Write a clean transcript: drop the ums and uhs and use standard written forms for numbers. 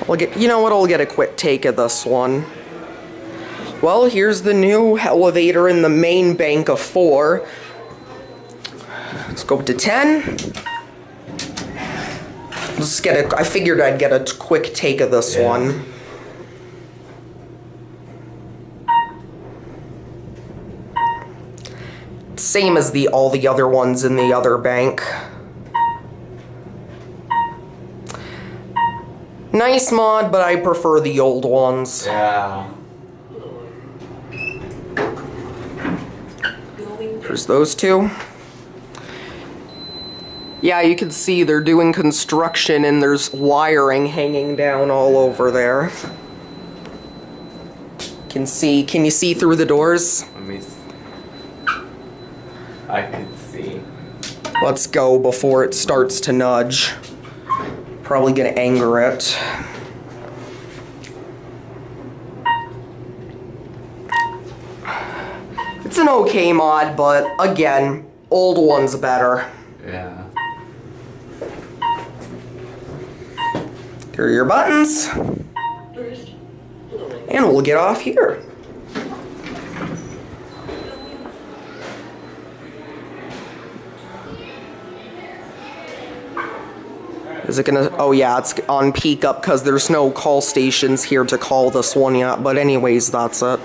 You know what, I'll get a quick take of this one. Well, here's the new elevator in the main bank of 4. Let's go up to 10. I figured I'd get a quick take of this one. Same as all the other ones in the other bank. Nice mod, but I prefer the old ones. Yeah. There's those two. Yeah, you can see they're doing construction and there's wiring hanging down all over there. Can you see through the doors? Let me see. I can see. Let's go before it starts to nudge. Probably gonna anger it. It's an okay mod, but again, old one's better. Yeah. Here are your buttons. And we'll get off here. Is it gonna, oh yeah, it's on peak up because there's no call stations here to call this one yet, but anyways, that's it.